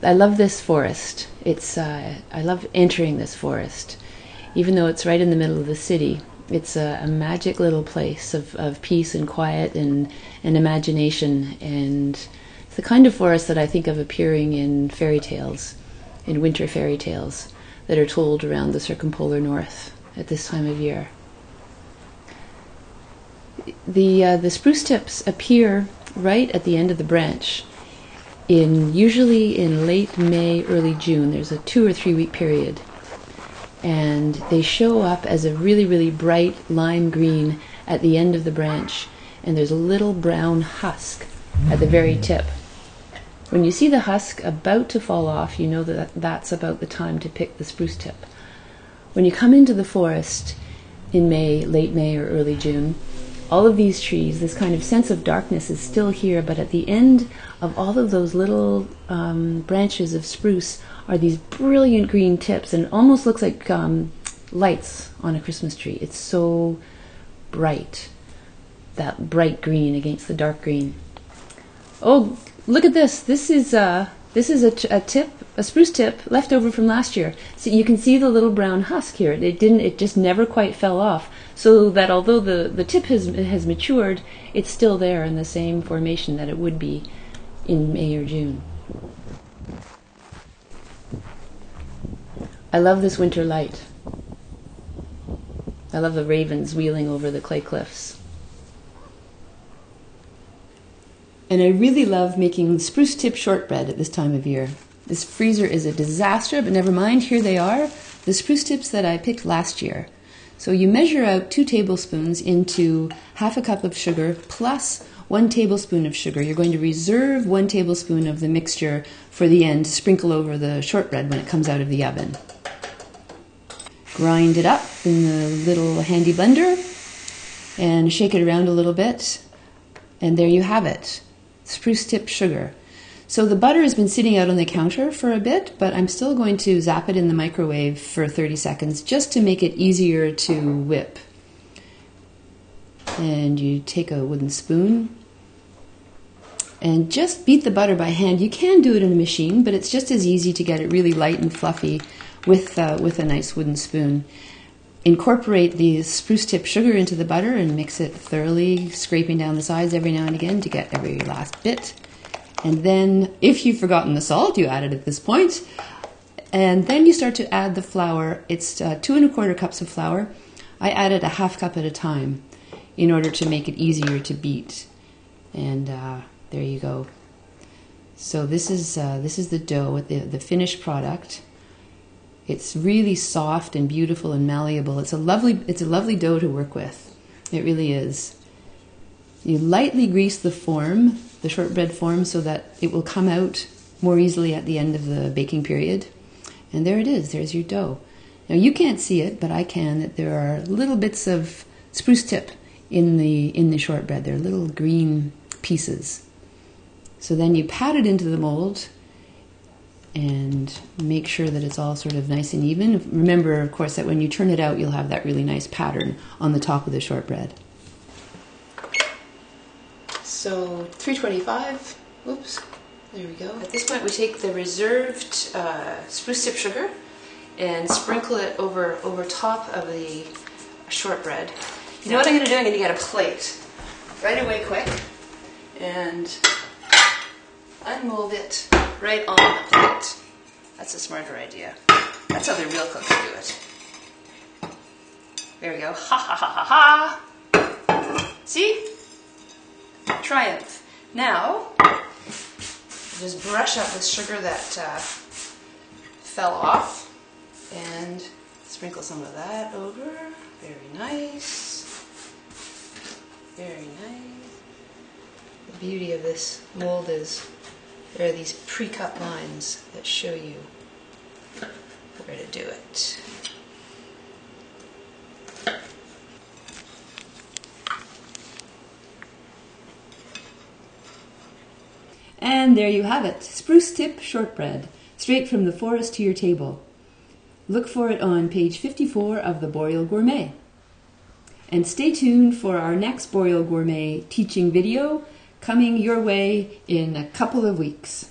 I love this forest. I love entering this forest. Even though it's right in the middle of the city, it's a magic little place of peace and quiet and imagination. And it's the kind of forest that I think of appearing in fairy tales, in winter fairy tales that are told around the circumpolar north at this time of year. The spruce tips appear right at the end of the branch, usually in late May, early June. There's a 2 or 3 week period, and they show up as a really, really bright lime green at the end of the branch, and there's a little brown husk at the very tip. When you see the husk about to fall off, you know that that's about the time to pick the spruce tip. When you come into the forest in May, late May or early June, all of these trees, this kind of sense of darkness is still here, but at the end of all of those little branches of spruce are these brilliant green tips, and it almost looks like lights on a Christmas tree. It's so bright, that bright green against the dark green. Oh, look at this. This is a tip, a spruce tip left over from last year. So you can see the little brown husk here. It just never quite fell off. So that although the tip has matured, it's still there in the same formation that it would be in May or June. I love this winter light. I love the ravens wheeling over the clay cliffs. And I really love making spruce tip shortbread at this time of year. This freezer is a disaster, but never mind, here they are, the spruce tips that I picked last year. So you measure out 2 tablespoons into half a cup of sugar plus 1 tablespoon of sugar. You're going to reserve 1 tablespoon of the mixture for the end to sprinkle over the shortbread when it comes out of the oven. Grind it up in the little handy blender and shake it around a little bit, and there you have it. Spruce tip sugar. So the butter has been sitting out on the counter for a bit, but I'm still going to zap it in the microwave for 30 seconds just to make it easier to whip. And you take a wooden spoon and just beat the butter by hand. You can do it in a machine, but it's just as easy to get it really light and fluffy with a nice wooden spoon. Incorporate the spruce tip sugar into the butter and mix it thoroughly, scraping down the sides every now and again to get every last bit. And then, if you've forgotten the salt, you add it at this point. And then you start to add the flour. It's 2 1/4 cups of flour. I added a half cup at a time in order to make it easier to beat. And there you go. So this is the dough, the finished product. It's really soft and beautiful and malleable. It's a lovely dough to work with. It really is. You lightly grease the form, the shortbread form, so that it will come out more easily at the end of the baking period. And there it is. There's your dough. Now you can't see it, but I can. That there are little bits of spruce tip in the shortbread. They're little green pieces. So then you pat it into the mold and make sure that it's all sort of nice and even. Remember, of course, that when you turn it out, you'll have that really nice pattern on the top of the shortbread. So 325, oops, there we go. At this point we take the reserved spruce tip sugar and sprinkle it over top of the shortbread. You know what I'm going to do? I'm going to get a plate right away quick and unmold it right on the plate. That's a smarter idea. That's how the real cooks do it. There we go. Ha ha ha ha ha! See? Triumph. Now, just brush up with sugar that fell off and sprinkle some of that over. Very nice. Very nice. The beauty of this mold is there are these pre-cut lines that show you where to do it. And there you have it, spruce tip shortbread, straight from the forest to your table. Look for it on page 54 of the Boreal Gourmet. And stay tuned for our next Boreal Gourmet teaching video coming your way in a couple of weeks.